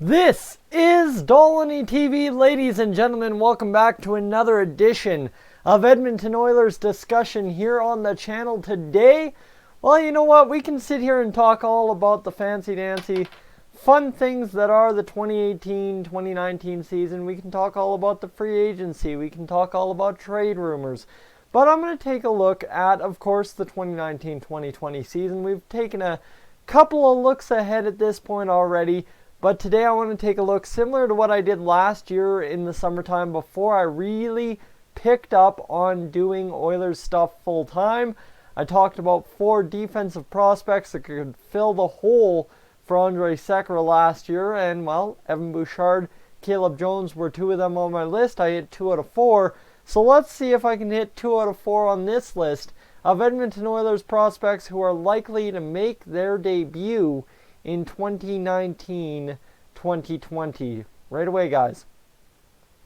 This is Dolynny TV, ladies and gentlemen. Welcome back to another edition of Edmonton Oilers discussion here on the channel today. Well, you know what? We can sit here and talk all about the fancy-dancy fun things that are the 2018-2019 season. We can talk all about the free agency. We can talk all about trade rumors. But I'm going to take a look at, of course, the 2019-2020 season. We've taken a couple of looks ahead at this point already. But today I want to take a look similar to what I did last year in the summertime before I really picked up on doing Oilers stuff full time. I talked about 4 defensive prospects that could fill the hole for Andre Sekera last year. And, well, Evan Bouchard, Caleb Jones were 2 of them on my list. I hit 2 out of 4. So let's see if I can hit 2 out of 4 on this list of Edmonton Oilers prospects who are likely to make their debut in 2019-2020. Right away, guys.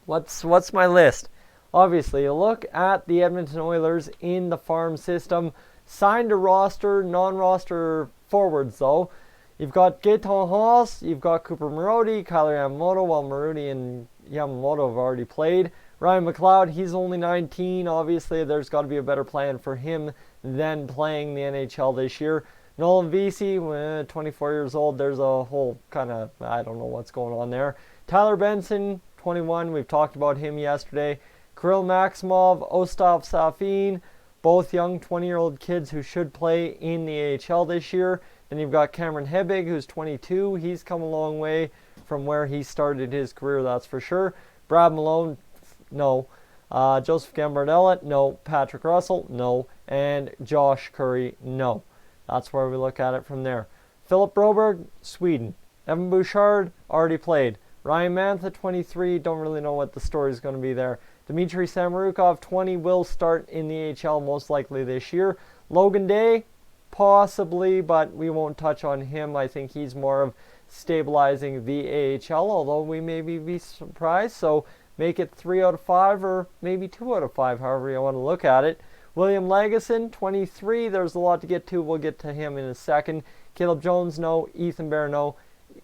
What's my list? Obviously, you look at the Edmonton Oilers in the farm system. Signed a roster, non-roster forwards, though. You've got Gaetan Haas, you've got Cooper Marody, Kyler Yamamoto, while Marody and Yamamoto have already played. Ryan McLeod, he's only 19. Obviously, there's got to be a better plan for him than playing the NHL this year. Nolan Vesey, 24 years old. There's a whole kind of, I don't know what's going on there. Tyler Benson, 21. We've talked about him yesterday. Kirill Maximov, Ostap Safin, both young 20-year-old kids who should play in the AHL this year. Then you've got Cameron Hebig, who's 22. He's come a long way from where he started his career, that's for sure. Brad Malone, no. Joseph Gambardella, no. Patrick Russell, no. And Josh Curry, no. That's where we look at it from there. Philip Broberg, Sweden. Evan Bouchard, already played. Ryan Mantha, 23. Don't really know what the story is going to be there. Dmitry Samorukov, 20. Will start in the AHL most likely this year. Logan Day, possibly, but we won't touch on him. I think he's more of stabilizing the AHL, although we may be surprised. So make it 3 out of 5 or maybe 2 out of 5, however you want to look at it. William Lagesson, 23. There's a lot to get to. We'll get to him in a second. Caleb Jones, no. Ethan Bear, no.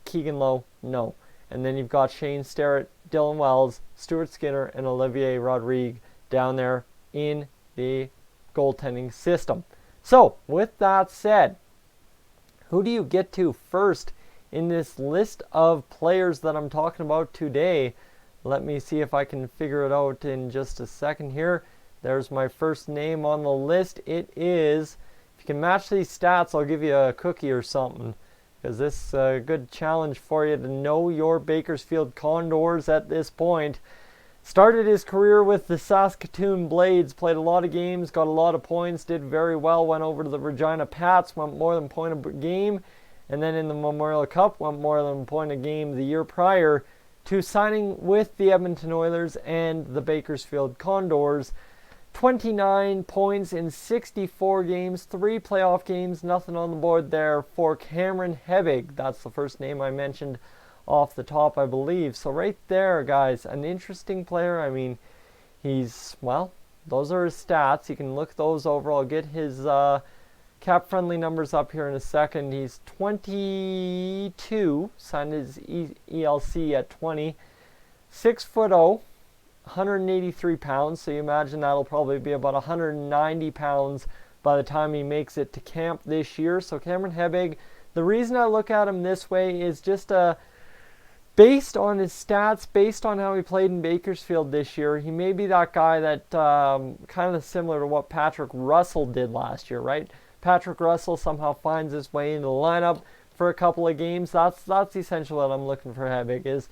Keegan Lowe, no. And then you've got Shane Starrett, Dylan Wells, Stuart Skinner, and Olivier Rodrigue down there in the goaltending system. So, with that said, who do you get to first in this list of players that I'm talking about today? Let me see if I can figure it out in just a second here. There's my first name on the list. It is, if you can match these stats, I'll give you a cookie or something. Because this is a good challenge for you to know your Bakersfield Condors at this point. Started his career with the Saskatoon Blades, played a lot of games, got a lot of points, did very well, went over to the Regina Pats, went more than a point a game, and then in the Memorial Cup went more than a point a game the year prior to signing with the Edmonton Oilers and the Bakersfield Condors. 29 points in 64 games, 3 playoff games, nothing on the board there for Cameron Hebig. That's the first name I mentioned off the top, I believe. So right there, guys, an interesting player. I mean, he's, well, those are his stats. You can look those over. I'll get his cap-friendly numbers up here in a second. He's 22, signed his ELC at 20, 6'0", 183 pounds, so you imagine that'll probably be about 190 pounds by the time he makes it to camp this year. So Cameron Hebig, the reason I look at him this way is just based on his stats, based on how he played in Bakersfield this year. He may be that guy that kind of similar to what Patrick Russell did last year, right? Patrick Russell somehow finds his way into the lineup for a couple of games. That's essentially what I'm looking for Hebig is.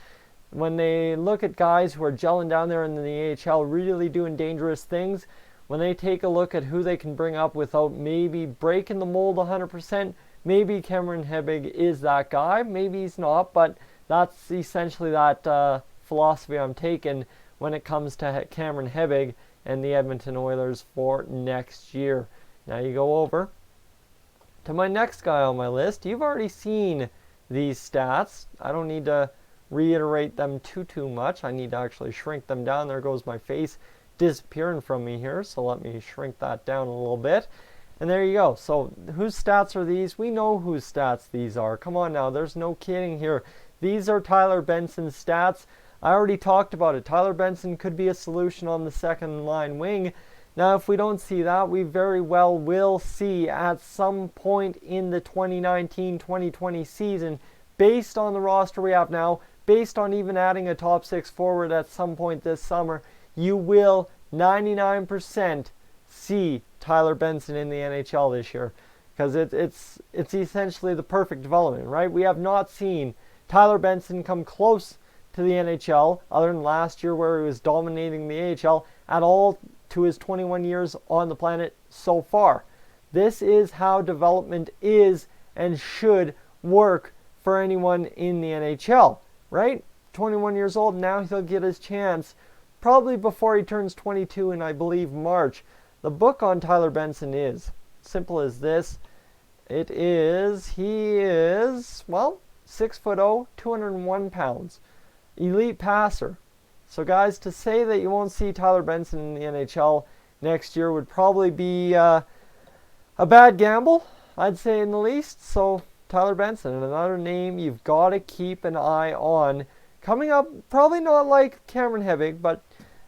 When they look at guys who are gelling down there in the AHL, really doing dangerous things, when they take a look at who they can bring up without maybe breaking the mold 100%, maybe Cameron Hebig is that guy. Maybe he's not, but that's essentially that philosophy I'm taking when it comes to Cameron Hebig and the Edmonton Oilers for next year. Now you go over to my next guy on my list. You've already seen these stats. I don't need to reiterate them too much. I need to actually shrink them down. There goes my face disappearing from me here, so let me shrink that down a little bit. And there you go. So whose stats are these? We know whose stats these are. Come on now, there's no kidding here. These are Tyler Benson's stats. I already talked about it. Tyler Benson could be a solution on the second line wing. Now, if we don't see that, we very well will see at some point in the 2019-2020 season, based on the roster we have now, based on even adding a top 6 forward at some point this summer, you will 99% see Tyler Benson in the NHL this year, because it's essentially the perfect development, right? We have not seen Tyler Benson come close to the NHL, other than last year where he was dominating the AHL, at all to his 21 years on the planet so far. This is how development is and should work for anyone in the NHL, right? 21 years old, now he'll get his chance probably before he turns 22 in, I believe, March. The book on Tyler Benson is simple as this. He is, well, 6'0", 201 pounds. Elite passer. So guys, to say that you won't see Tyler Benson in the NHL next year would probably be a bad gamble, I'd say, in the least. So Tyler Benson, another name you've got to keep an eye on. Coming up, probably not like Cameron Hebig, but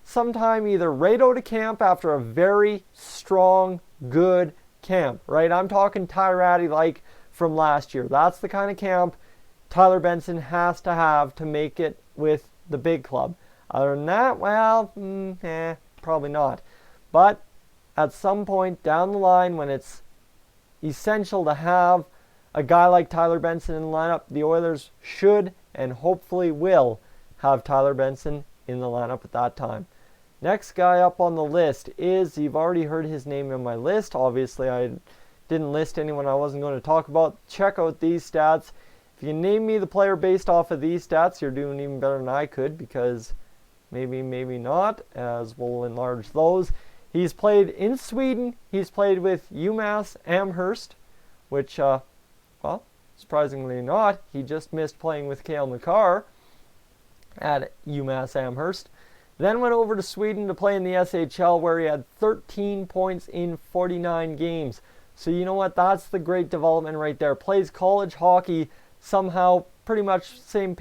sometime either right out of camp after a very strong, good camp, right? I'm talking Tyratty like from last year. That's the kind of camp Tyler Benson has to have to make it with the big club. Other than that, well, probably not. But at some point down the line, when it's essential to have a guy like Tyler Benson in the lineup, the Oilers should and hopefully will have Tyler Benson in the lineup at that time. Next guy up on the list is, you've already heard his name in my list. Obviously, I didn't list anyone I wasn't going to talk about. Check out these stats. If you name me the player based off of these stats, you're doing even better than I could, because maybe not, as we'll enlarge those. He's played in Sweden. He's played with UMass Amherst, which, well, surprisingly not, he just missed playing with Cale Makar at UMass Amherst. Then went over to Sweden to play in the SHL, where he had 13 points in 49 games. So you know what? That's the great development right there. Plays college hockey somehow pretty much same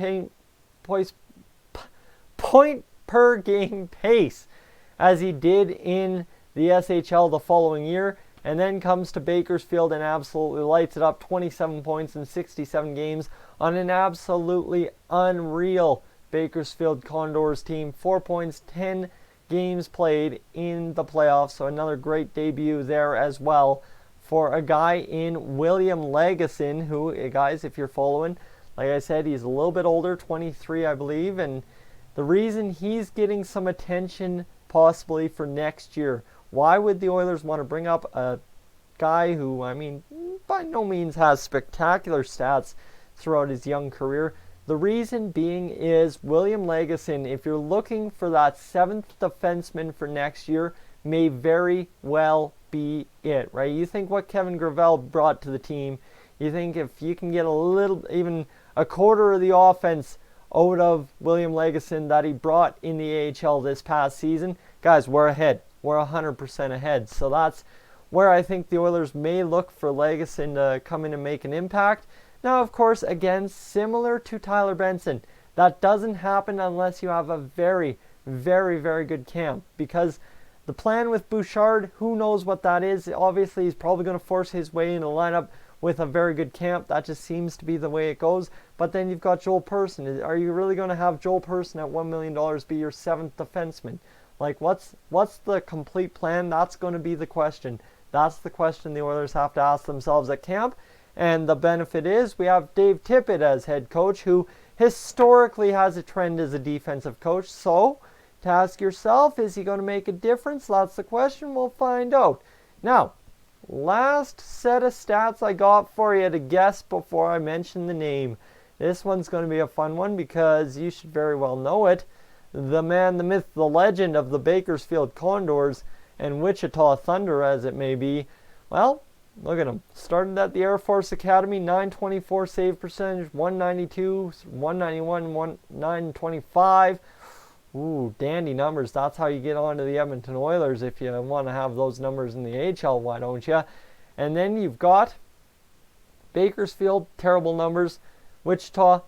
point per game pace as he did in the SHL the following year, and then comes to Bakersfield and absolutely lights it up. 27 points in 67 games on an absolutely unreal Bakersfield Condors team. 4 points, 10 games played in the playoffs, so another great debut there as well for a guy in William Legason, who, guys, if you're following, like I said, he's a little bit older, 23 I believe, and the reason he's getting some attention possibly for next year. Why would the Oilers want to bring up a guy who, I mean, by no means has spectacular stats throughout his young career? The reason being is William Legason, if you're looking for that 7th defenseman for next year, may very well be it, right? You think what Kevin Gravel brought to the team, you think if you can get a little, even a quarter of the offense out of William Legason that he brought in the AHL this past season, guys, we're ahead. We're 100% ahead. So that's where I think the Oilers may look for Legason to come in and make an impact. Now, of course, again, similar to Tyler Benson, that doesn't happen unless you have a very, very, very good camp, because the plan with Bouchard, who knows what that is. Obviously, he's probably going to force his way in a lineup with a very good camp. That just seems to be the way it goes. But then you've got Joel Persson. Are you really going to have Joel Persson at $1 million be your 7th defenseman? Like, what's the complete plan? That's going to be the question. That's the question the Oilers have to ask themselves at camp. And the benefit is we have Dave Tippett as head coach, who historically has a trend as a defensive coach. So, to ask yourself, is he going to make a difference? That's the question. We'll find out. Now, last set of stats I got for you to guess before I mention the name. This one's going to be a fun one because you should very well know it. The man, the myth, the legend of the Bakersfield Condors and Wichita Thunder, as it may be. Well, look at him. Started at the Air Force Academy, 924 save percentage, 192, 191, 925. Ooh, dandy numbers. That's how you get onto the Edmonton Oilers if you want to have those numbers in the AHL, why don't you? And then you've got Bakersfield, terrible numbers. Wichita,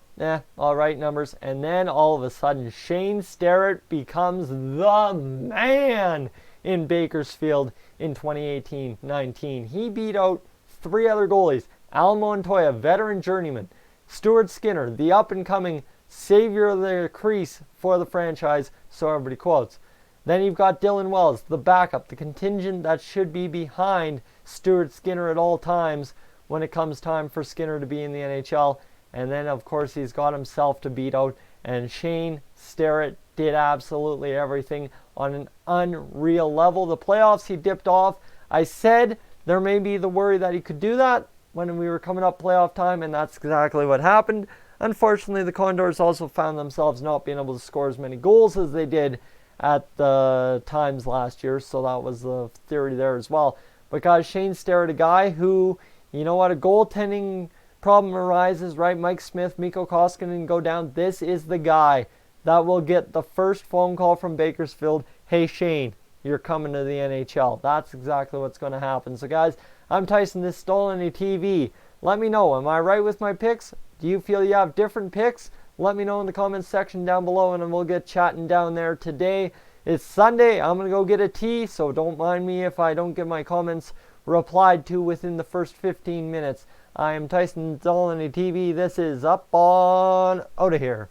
alright numbers. And then all of a sudden, Shane Starrett becomes the man in Bakersfield in 2018-19. He beat out 3 other goalies. Al Montoya, veteran journeyman. Stuart Skinner, the up-and-coming savior of the crease for the franchise, so everybody quotes. Then you've got Dylan Wells, the backup, the contingent that should be behind Stuart Skinner at all times when it comes time for Skinner to be in the NHL. And then, of course, he's got himself to beat out. And Shane Starrett did absolutely everything on an unreal level. The playoffs, he dipped off. I said there may be the worry that he could do that when we were coming up playoff time, and that's exactly what happened. Unfortunately, the Condors also found themselves not being able to score as many goals as they did at the times last year, so that was the theory there as well. But guys, Shane Starrett, a guy who, you know what, a goaltending problem arises, right? Mike Smith, Mikko Koskinen go down. This is the guy that will get the first phone call from Bakersfield. Hey Shane, you're coming to the NHL. That's exactly what's going to happen. So guys, I'm Tyson, this is Dolynny TV. Let me know, am I right with my picks? Do you feel you have different picks? Let me know in the comments section down below, and we'll get chatting down there today. It's Sunday. I'm going to go get a tea, so don't mind me if I don't get my comments replied to within the first 15 minutes. I am Tyson, Dolynny TV. This is Up On Out of Here.